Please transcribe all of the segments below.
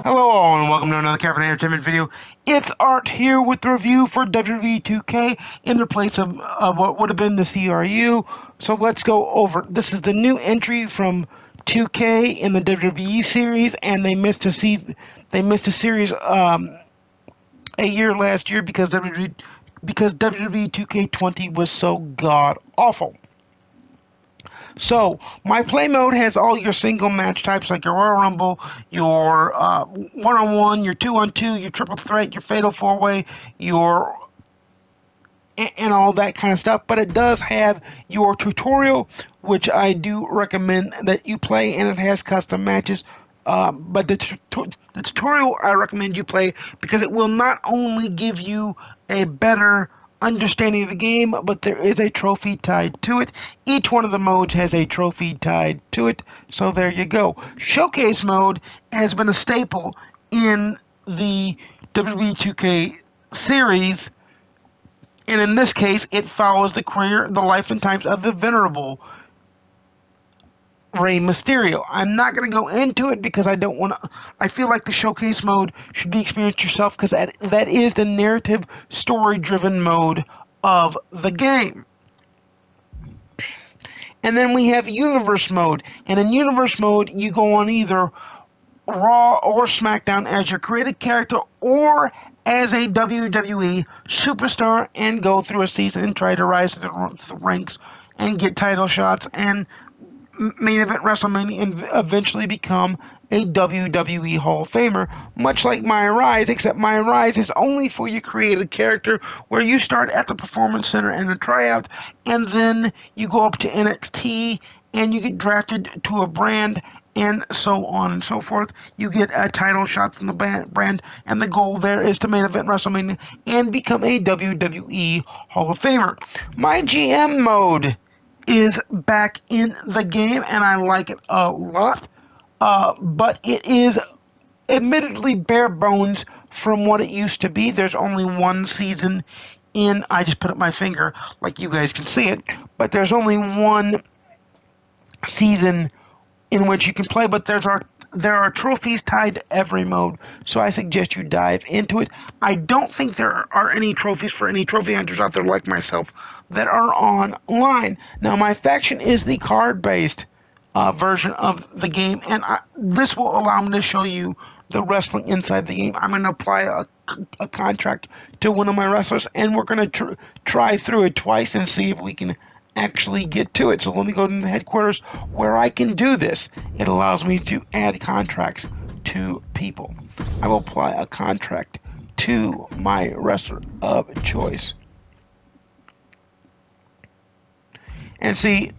Hello all and welcome to another Caffeine Entertainment video. It's Art here with the review for WWE 2K in the place of what would have been the CRU. So let's go over. This is the new entry from 2K in the WWE series, and they missed a season. They missed a series a year last year because WWE 2K20 was so god awful. So, my play mode has all your single match types like your Royal Rumble, your one-on-one, your two-on-two, your triple threat, your fatal four-way, your and all that kind of stuff. But it does have your tutorial, which I do recommend that you play, and it has custom matches. But the tutorial I recommend you play because it will not only give you a better understanding of the game, but there is a trophy tied to it. Each one of the modes has a trophy tied to it, so there you go. Showcase mode has been a staple in the WWE 2K series, and in this case, it follows the career, the life, and times of the venerable Rey Mysterio. I'm not going to go into it because I don't want to. I feel like the showcase mode should be experienced yourself because that is the narrative, story-driven mode of the game. And then we have universe mode. And in universe mode, you go on either Raw or SmackDown as your created character or as a WWE superstar and go through a season and try to rise to the ranks and get title shots and main event WrestleMania and eventually become a WWE Hall of Famer, much like My Rise, except My Rise is only for your created character, where you start at the Performance Center in a tryout, and then you go up to NXT, and you get drafted to a brand, and so on and so forth. You get a title shot from the brand, and the goal there is to main event WrestleMania and become a WWE Hall of Famer. My GM mode is back in the game, and I like it a lot. But it is admittedly bare bones from what it used to be. There's only one season in. I just put up my finger like you guys can see it, but there's only one season in which you can play. But there are trophies tied to every mode, so I suggest you dive into it. I don't think there are any trophies for any trophy hunters out there like myself that are online. Now, my faction is the card-based version of the game, and this will allow me to show you the wrestling inside the game. I'm going to apply a contract to one of my wrestlers, and we're going to try through it twice and see if we can actually get to it. So let me go to the headquarters where I can do this. It allows me to add contracts to people. I will apply a contract to my wrestler of choice. And see,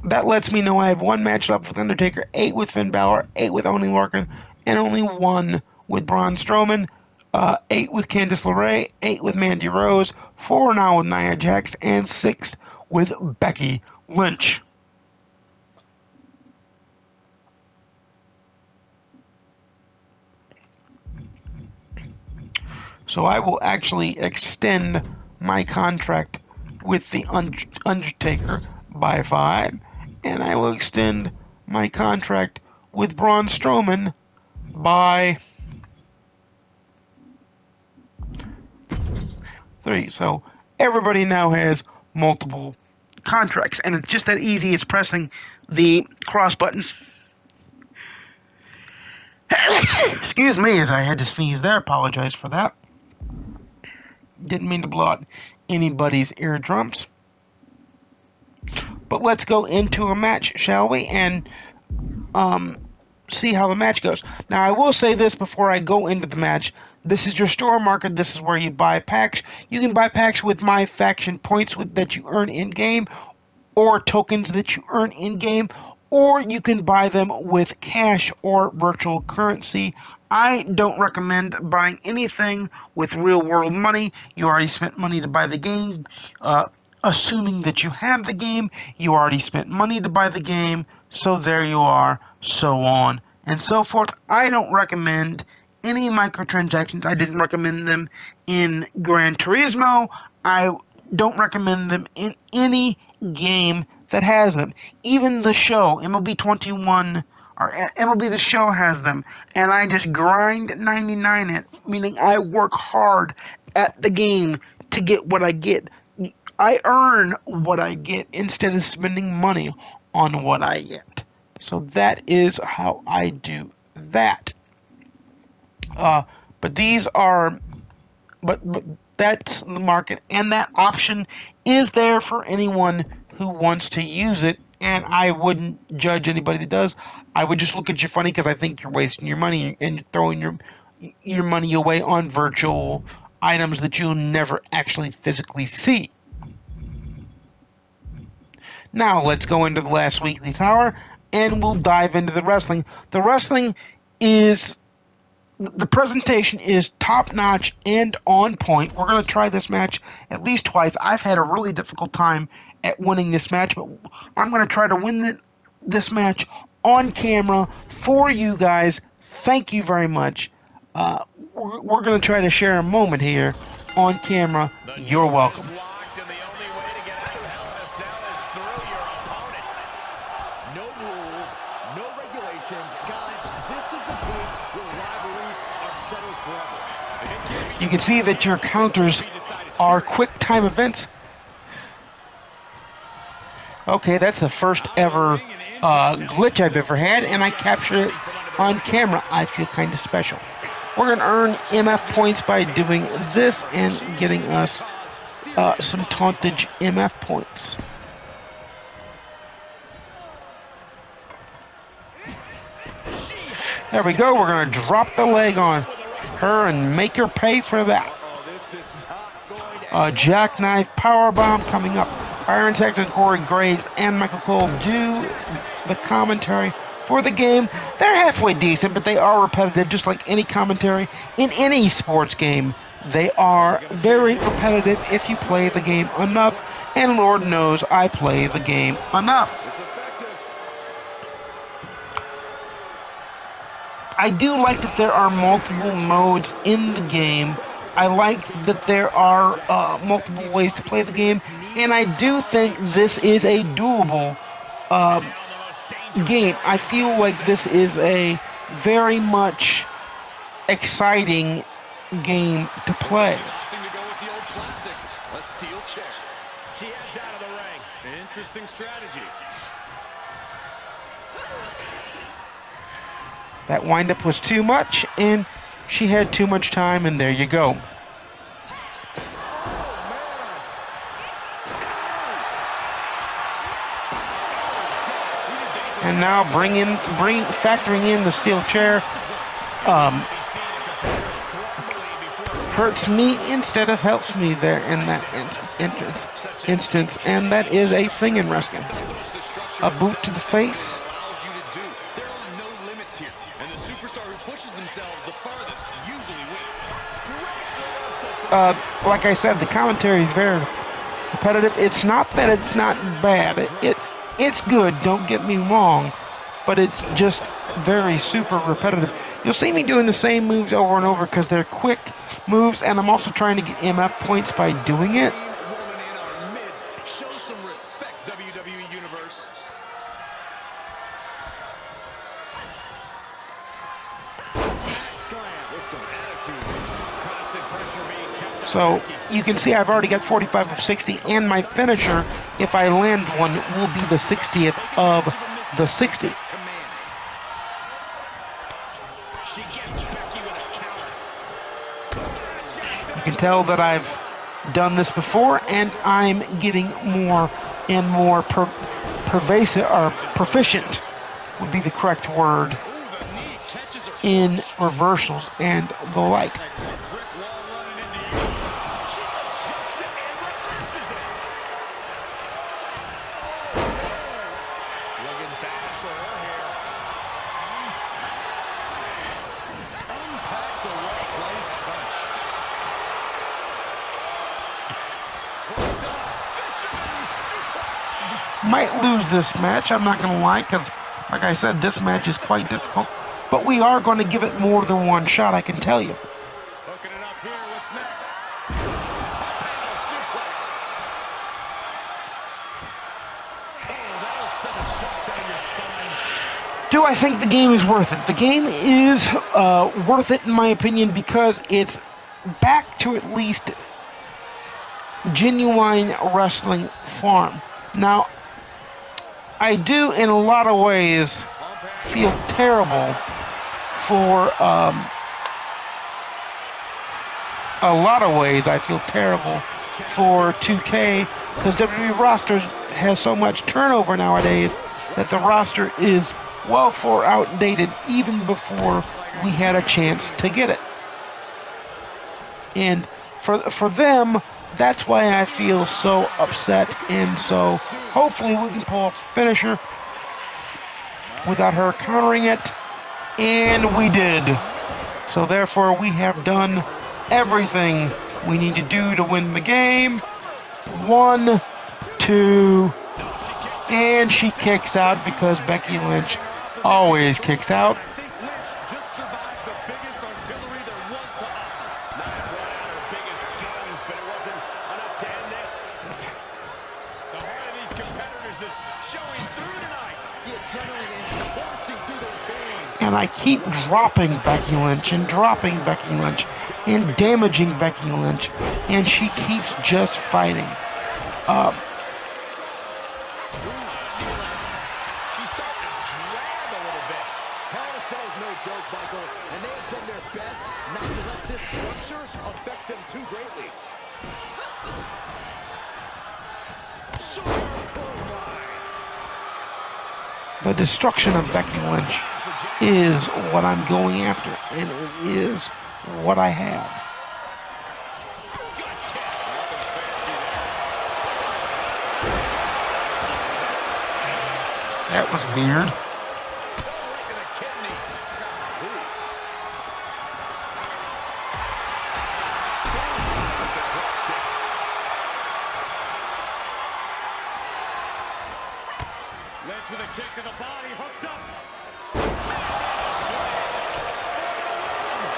that lets me know I have one match up with Undertaker, 8 with Finn Balor, 8 with Oney Lorcan, and only 1 with Braun Strowman, 8 with Candice LeRae, 8 with Mandy Rose, 4 now with Nia Jax, and 6 with Becky Lynch. So I will actually extend my contract with the Undertaker by 5, and I will extend my contract with Braun Strowman by 3. So everybody now has multiple contracts, and it's just that easy as pressing the cross buttons. Excuse me as I had to sneeze there. Apologize for that. Didn't mean to blow out anybody's eardrums. But let's go into a match, shall we? And see how the match goes. Now, I will say this before I go into the match. This is your store market. This is where you buy packs. You can buy packs with my faction points that you earn in-game, or tokens that you earn in-game, or you can buy them with cash or virtual currency. I don't recommend buying anything with real-world money. You already spent money to buy the game. Assuming that you have the game, you already spent money to buy the game, so there you are, so on and so forth. I don't recommend any microtransactions. I didn't recommend them in Gran Turismo. I don't recommend them in any game that has them. Even the show, MLB 21 or MLB The Show has them, and I just grind 99 it, meaning I work hard at the game to get what I get. I earn what I get instead of spending money on what I get. So that is how I do that. But these are, but that's the market, and that option is there for anyone who wants to use it. And I wouldn't judge anybody that does. I would just look at you funny because I think you're wasting your money and you're throwing your money away on virtual items that you'll never actually physically see. Now let's go into the last weekly tower, and we'll dive into the wrestling. The wrestling is, the presentation is top-notch and on point. We're going to try this match at least twice. I've had a really difficult time at winning this match, but I'm going to try to win this match on camera for you guys. Thank you very much. We're going to try to share a moment here on camera. You're welcome. You can see that your counters are quick time events. Okay, that's the first ever glitch I've ever had, and I captured it on camera. I feel kind of special. We're going to earn MF points by doing this and getting us some tauntage MF points. There we go. We're going to drop the leg on her and make her pay for that. Jackknife powerbomb coming up. Iron Saxon, Corey Graves, and Michael Cole do the commentary for the game. They're halfway decent, but they are repetitive, just like any commentary in any sports game. They are very repetitive if you play the game enough, and Lord knows I play the game enough. I do like that there are multiple modes in the game. I like that there are multiple ways to play the game, and I do think this is a doable game. I feel like this is a very much exciting game to play. She heads out of the ring. Interesting strategy. That windup was too much, and she had too much time, and there you go. And now factoring in the steel chair hurts me instead of helps me there in that instance, and that is a thing in wrestling. A boot to the face. Like I said, the commentary is very repetitive. It's not that it's not bad. It's good, don't get me wrong, but it's just very super repetitive. You'll see me doing the same moves over and over because they're quick moves, and I'm also trying to get MF points by doing it. Show some respect, WWE Universe. So you can see I've already got 45 of 60, and my finisher, if I land one, will be the 60th of the 60. You can tell that I've done this before, and I'm getting more and more pervasive, or proficient would be the correct word, in reversals and the like. Might lose this match, I'm not going to lie, because, like I said, this match is quite difficult. But we are going to give it more than one shot, I can tell you. Hooking it up here, what's next? Oh, that'll send a shot down your spine. Do I think the game is worth it? The game is worth it in my opinion because it's back to at least genuine wrestling form. Now, I do in a lot of ways feel terrible for a lot of ways I feel terrible for 2K because WWE roster has so much turnover nowadays that the roster is well far outdated even before we had a chance to get it. And for them, that's why I feel so upset. And so hopefully we can pull off the finisher without her countering it. And we did. So therefore we have done everything we need to do to win the game. 1, 2, and she kicks out because Becky Lynch always kicks out. And I keep dropping Becky Lynch and dropping Becky Lynch and damaging Becky Lynch, and she keeps just fighting. She's starting to drag a little bit. Hell in a Cell is no joke, Michael, and they have done their best not to let this structure affect them too greatly. The destruction of Becky Lynch is what I'm going after, and it is what I have. That was weird. Lynch with a kick to the body, hooked up.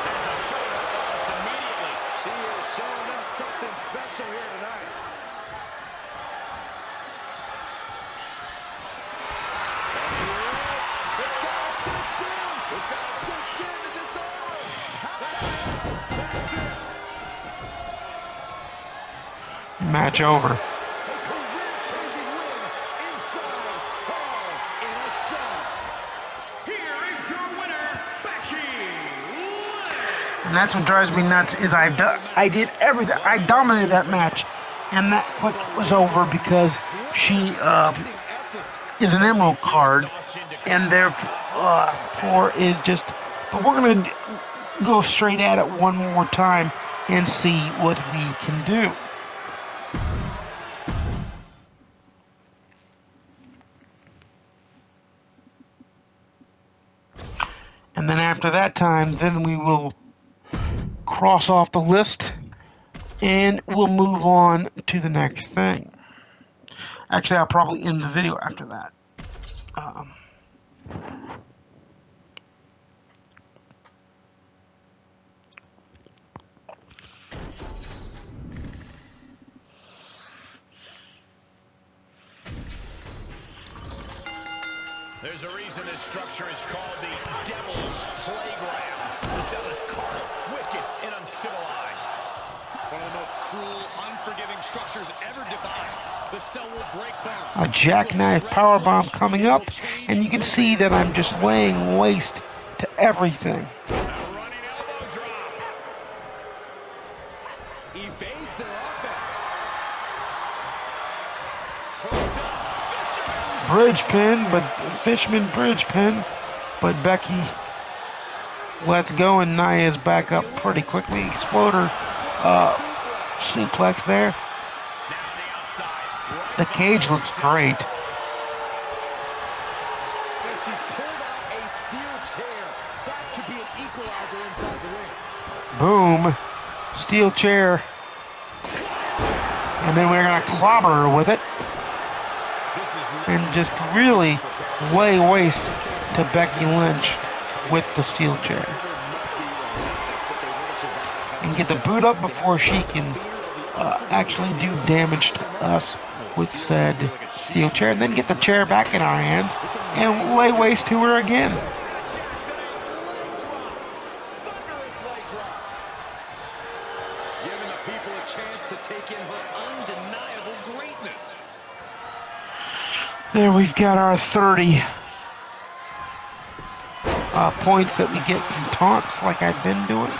There's a shoulder lost immediately. She is showing us something special here tonight. It's got it cinched in. It's got it cinched in to disarm. That's it. Match over. And that's what drives me nuts is I did everything. I dominated that match, and that quick was over because she is an emerald card, and therefore is just. But we're gonna go straight at it one more time and see what we can do. And then after that time, then we will cross off the list and we'll move on to the next thing. Actually, I'll probably end the video after that. There's a reason this structure is called the Devil's Playground. The cell is carnal, wicked, and uncivilized. One of the most cruel, unforgiving structures ever devised. The cell will break bones. A jackknife powerbomb coming up, and you can see that I'm just laying waste to everything. A running elbow drop. Evades their offense. Bridge pin, but Fishman bridge pin, but Becky lets go, and Nia's back up pretty quickly. Exploder suplex there. The cage looks great. And she's pulled out a steel chair. That could be an equalizer inside the ring. Boom. Steel chair. And then we're going to clobber her with it. And just really lay waste to Becky Lynch with the steel chair. And get the boot up before she can actually do damage to us with said steel chair. And then get the chair back in our hands and lay waste to her again. Thunderous leg drop. Giving the people a chance to take in her undeniable greatness. There we've got our 30 points that we get from taunts like I've been doing.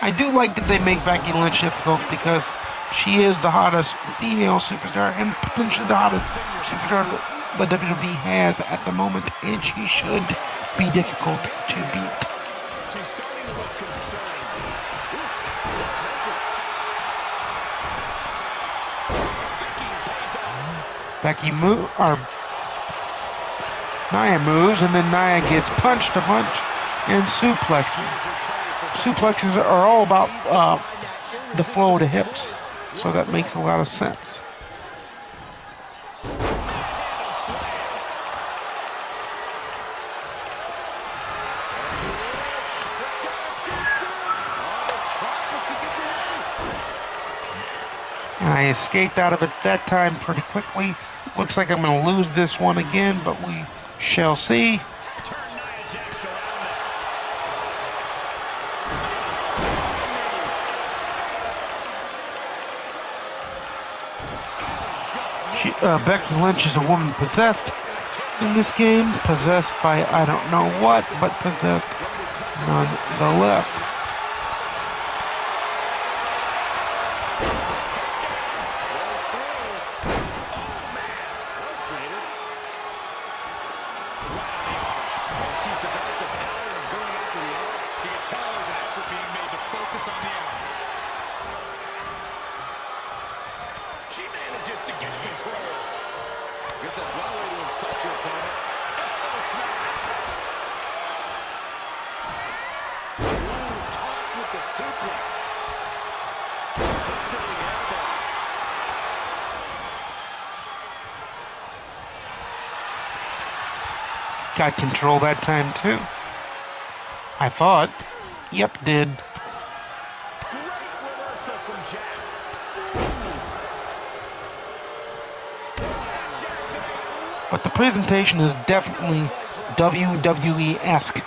I do like that they make Becky Lynch difficult because she is the hottest female superstar and potentially the hottest superstar the WWE has at the moment, and she should be difficult to beat. She's starting to look concerning. Becky Nia moves, and then Nia gets punched a bunch and suplexes. Suplexes are all about the flow of the hips, so that makes a lot of sense. And I escaped out of it that time pretty quickly. Looks like I'm going to lose this one again, but we shall see. Becky Lynch is a woman possessed in this game. Possessed by I don't know what, but possessed nonetheless. She manages to get control. Guess that's one way to insult your opponent. Elbow smash. Ooh, talk with the suplex. Devastating elbow. Got control that time too. I thought. Yep, did. Great reversal from Jax. But the presentation is definitely WWE-esque.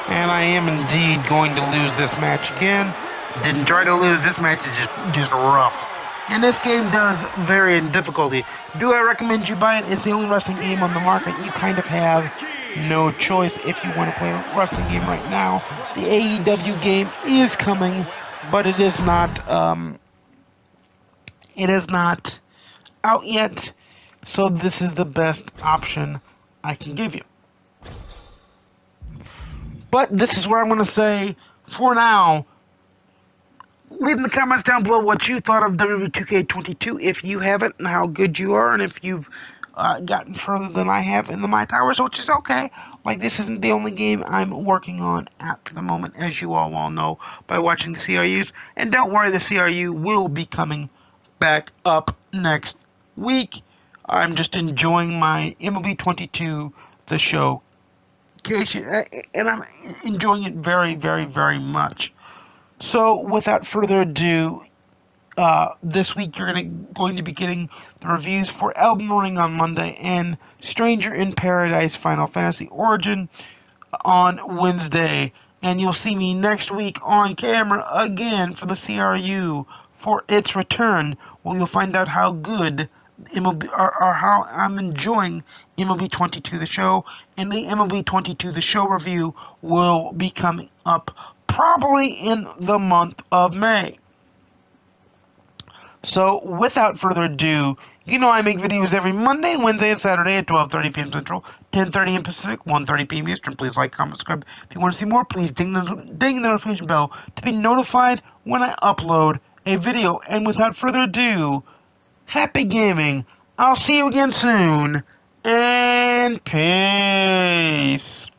And I am indeed going to lose this match again. Didn't try to lose. This match is just rough. And this game does vary in difficulty. Do I recommend you buy it? It's the only wrestling game on the market. You kind of have no choice if you want to play a wrestling game right now. The AEW game is coming, but it is not out yet. So this is the best option I can give you. But this is where I'm going to say, for now, leave in the comments down below what you thought of WWE 2K22, if you haven't, and how good you are, and if you've gotten further than I have in the My Towers, which is okay. Like, this isn't the only game I'm working on at the moment, as you all well know by watching the CRUs. And don't worry, the CRU will be coming back up next week. I'm just enjoying my MLB 22, the show, and I'm enjoying it very, very, very much. So, without further ado, this week you're going to be getting the reviews for Elden Ring on Monday and Stranger in Paradise Final Fantasy Origin on Wednesday. And you'll see me next week on camera again for the CRU for its return, where you'll find out how good MLB, or how I'm enjoying MLB 22 the show. And the MLB 22 the show review will be coming up probably in the month of May. So, without further ado, you know I make videos every Monday, Wednesday, and Saturday at 12:30 p.m. Central, 10:30 p.m. Pacific, 1:30 p.m. Eastern. Please like, comment, subscribe. If you want to see more, please ding the notification bell to be notified when I upload a video. And without further ado, happy gaming. I'll see you again soon, and peace.